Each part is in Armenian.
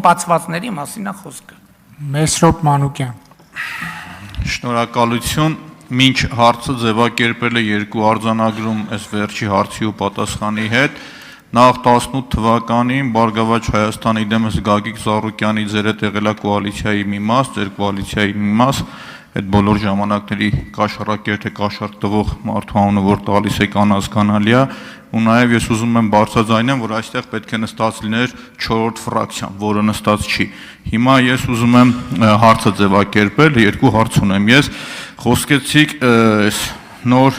բացվածների մասին է խոսքը։ Մեսրոպ Մանուկյան։ Շնորհակալություն, մինչ հարցը ձևակերպել է երկու արձանագրում այս վերջի հարցի ու պատասխանի հետ, նախ 18 թվականին Բարգավաճ Հայաստանի դեմս Գագիկ Զառուկյանի ձեր հետ եղել է կոալիցիայի մի մաս, ձեր կոալիցիայի մի մաս, այդ բոլոր ժամանակների կաշառակեր թե կաշառք տվող մարդու անունը, որ տալիս եք անհասկանալի է, ու նաև ես ուզում եմ բարձրաձայնեմ, որ այստեղ պետք է նստած լիներ 4-րդ ֆրակցիան, որը նստած չի։ Հիմա ես ուզում եմ հարցը ձևակերպել, երկու հարց ունեմ ես, խոսքեցիք նոր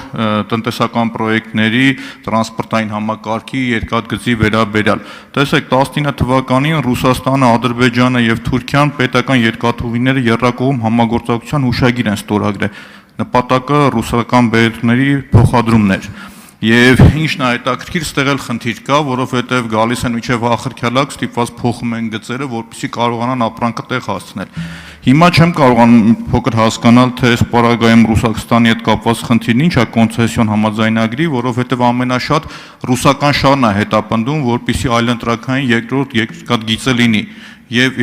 տնտեսական պրոյեկտների, տրանսպորտային համակարգի, երկաթգծի վերաբերյալ։ Տեսեք, 19 թվականին Ռուսաստանը, Ադրբեջանը եւ Թուրքիան պետական երկաթուղիները եռակողմ համագործակցության հուշագիր են ստորագրել։ Նպատակը ռուսական բերքների փոխադրումն էր։ Եվ ինչն է հետաքրքիր, ստեղ էլ խնդիր կա, որովհետև գալիս են միջև ախրքյալակ, ստիպված փոխում են գծերը, որպեսզի կարողանան ապրանքը տեղ հասցնել։ Հիմա չեմ կարողանում փոքր հասկանալ, թե այս պարագայում Ռուսաստանի հետ կապված խնդիրն ինչ է կոնցեսիոն համաձայնագրի, որովհետև ամենաշատ ռուսական շահն է հետապնդում, որպեսզի այլընտրակային երկրորդ երկաթգիծը լինի։ Եվ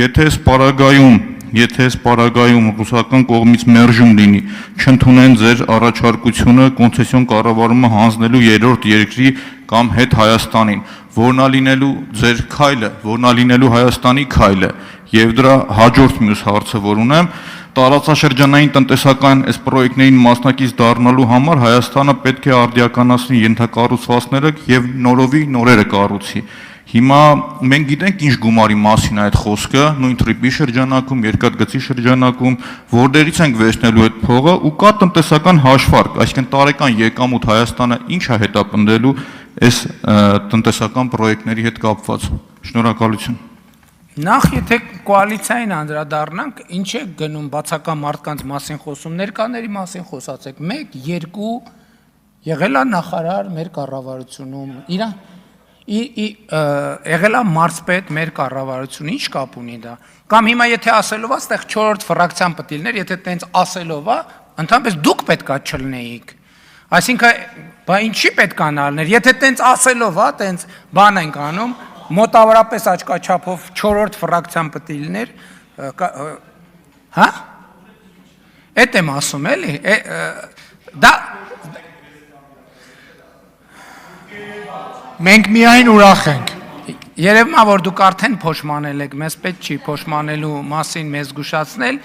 եթե այս պարագայում ռուսական կողմից մերժում լինի, չընդունեն ձեր առաջարկությունը կոնցեսիոն կառավարումը հանձնելու երրորդ երկրի կամ հետ Հայաստանին, որն է լինելու ձեր քայլը, որն է լինելու Հայաստանի քայլը, եւ դրա հաջորդ մյուս հարցը, որ ունեմ, տարածաշրջանային տնտեսական այս պրոյեկտներին մասնակից դառնալու համար Հայաստանը պետք է արդիականացնի ենթակառուցվածքները եւ նորովի նորերը կառուցի։ Հիմա մենք գիտենք ինչ գումարի մասին է այդ խոսքը, նույն տրիպի շրջանակում, երկաթգծի շրջանակում, որտեղից ենք վերցնելու այդ փողը ու կա տնտեսական հաշվարկ, այսինքն տարեկան եկամուտ Հայաստանը ինչ է հետապնդելու այս տնտեսական պրոյեկտների հետ կապված։ Շնորհակալություն։ Նախ եթե կոալիցիային անդրադառնանք, ինչ է գնում բացական մարդկանց մասին խոսում, ներկաների մասին խոսացեք, 1-2 եղել է նախարար մեր կառավարությունում, եղել է մարզպետ մեր կառավարություն, ինչ կապ ունի դա, կամ հիմա եթե ասելով է, ստեղ 4-րդ ֆրակցիան պտիլներ, եթե տենց ասելով է, ընդհանրապես դուք պետք է չլնեիք, այսինքն, բա ինչի պետք է անալներ, եթե տենց ասելով է, տենց բան ենք անում, մոտավորապես աչքաչափով 4-րդ ֆրակցիան պտիլներ, հա, էդ եմ ասում էլի, դա, Մենք միայն ուրախ ենք։ Երևում է, որ դուք արդեն փոշմանել եք, մեզ պետք չի փոշմանելու մասին մեզ զգուշացնել,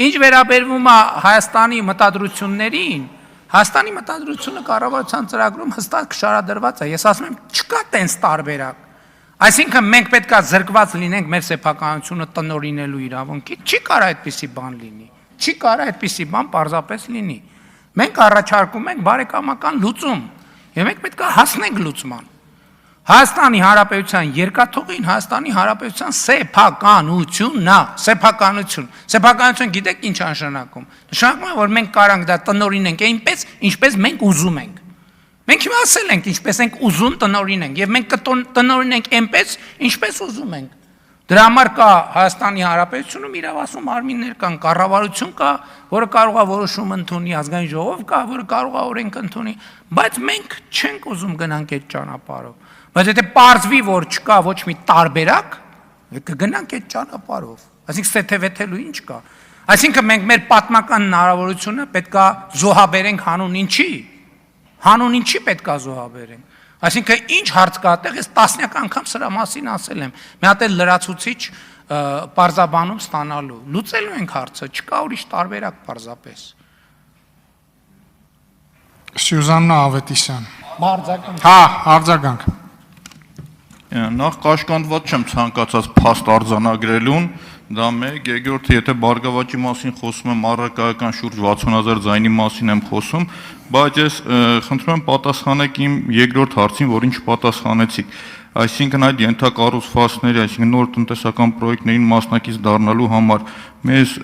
ինչ վերաբերվում է Հայաստանի մտադրություններին, Հայաստանի մտադրությունը կառավարության ծրագրում հստակ շարադրված է, ես ասում եմ, չկա տենց տարբերակ, այսինքն մենք պետք է զրկված լինենք մեր սեփականությունը տնօրինելու իրավունքից, չի կարա այդպիսի բան լինի, չի կարա այդպիսի բան պարզապես լինի, մենք առաջարկում ենք բարեկամական լուծում, եւ մենք պետք է հասնենք լուծման, Հայաստանի Հանրապետության երկաթուղին Հայաստանի Հանրապետության սեփականությունն է, սեփականություն գիտեք ինչ նշանակում, նշանակում է, որ մենք կարանք դա տնօրինենք այնպես, ինչպես մենք ուզում ենք, մենք հիմա ասել ենք, ինչպես ենք ուզում տնօրինենք, եւ մենք կտնօրինենք այնպես, ինչպես ուզում ենք, դրա համար կա Հայաստանի Հանրապետությունում իրավասում արմիններ կան, կառավարություն կա, որը կարող է որոշում ընդունի, ազգային ժողով կա, որը կարող է օրենք ընդունի, բայց մենք չենք ուզում գնանք այդ ճանապարհով, բայց եթե պարզվի, որ չկա ոչ մի տարբերակ, կգնանք այդ ճանապարհով, այսինքն ստեթևեթելու ինչ կա, այսինքն մենք մեր պատմական հնարավորությունը պետք է զոհաբերենք հանուն ինչի պետք է զոհաբերենք, այսինքն ինչ հարց կա այդտեղ, ես տասնյակ անգամ սրա մասին ասել եմ, մի հատ էլ լրացուցիչ պարզաբանում ստանալու, լուծելու ենք հարցը, չկա ուրիշ տարբերակ պարզապես։ Սյուզաննա Ավետիսյան։ Արձագանք։ Արձագանք։ Նախ կաշկանդված չեմ ցանկացած փաստ արձանագրելուն, դա մեկ, երկրորդը եթե Բարգավաճի մասին խոսում եմ, առարկայական շուրջ 60,000 ձայնի մասին եմ խոսում, բայց ես խնդրում եմ պատասխանեք իմ երկրորդ հարցին, որին չպատասխանեցիք, այսինքն այդ ենթակառուցվածքների, այսինքն նոր տնտեսական պրոյեկտներին մասնակից դառնալու համար մեզ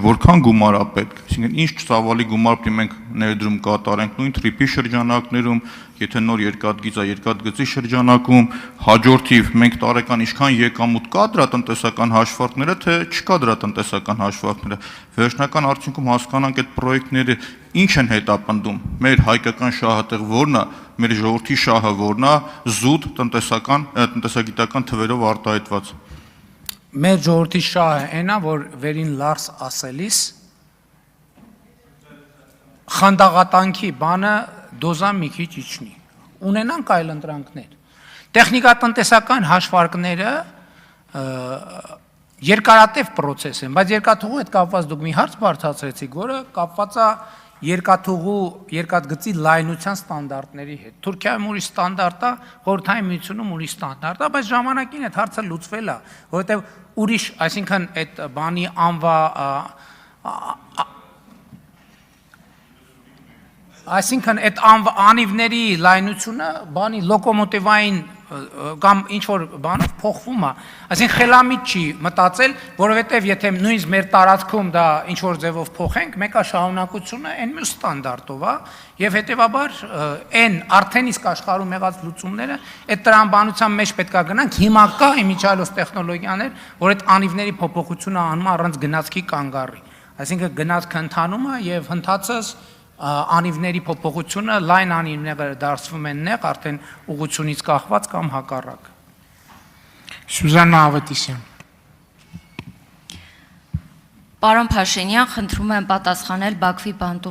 որքան գումար է պետք, այսինքն ինչ ծավալի գումար պետք է մենք ներդրում կատարենք նույն տրիպի շրջանակներում, եթե նոր երկաթգիծ է, երկաթգծի շրջանակում, հաջորդիվ մենք տարեկան ինչքան եկամուտ կա դրա տնտեսական հաշվարկները, թե չկա դրա տնտեսական հաշվարկները, վերջնական արդյունքում հասկանանք այդ պրոյեկտները ինչ են հետապնդում, մեր հայկական շահը տեղ որն է, մեր ժողովրդի շահը որն է, զուտ տնտեսագիտական թվերով արտահայտված։ մեր ժողովրդի շահը այնա, որ վերին լարս ասելիս խանդաղատանքի բանը դոզան մի քիչ իջնի։ Ունենանք այլ ընտրանքներ։ Տեխնիկատնտեսական հաշվարկները երկարատև process են, բայց երկաթուղու հետ կապված դուք մի հարց բարձրացրեցիք, որը կապված է երկաթգծի լայնության ստանդարտների հետ։ Թուրքիայում ուրիշ ստանդարտ է, Խորհրդային Միությունում ուրիշ ստանդարտ է, բայց ժամանակին այդ հարցը լուծվել է, որովհետև ուրիշ, այսինքն այդ բանի այսինքն այդ անիվների լայնությունը բանի լոկոմոտիվային կամ ինչ-որ բանով փոխվում է, այսինքն խելամիտ չի մտածել, որովհետև եթե նույնիսկ մեր տարածքում դա ինչ-որ ձևով փոխենք, մեկը շահունակությունը այն մյուս ստանդարտով է, եւ հետեւաբար այն արդեն իսկ աշխարհում եղած լուծումները այդ տրամաբանության մեջ պետքա գնանք, հիմա կա իմիջիալոս տեխնոլոգիաներ, որ այդ անիվների փոփոխությունը անում առանց գնացքի կանգառի, այսինքն գնացքը ընթանում է եւ հնդածս անիվների փոփոխությունը լայն անիվները դարձվում են նեղ արդեն ուղղությունից կախված կամ հակառակ։ Սյուզաննա Ավետիսյան։ Պարոն Փաշինյան, խնդրում եմ պատասխանել Բաքվի բանտում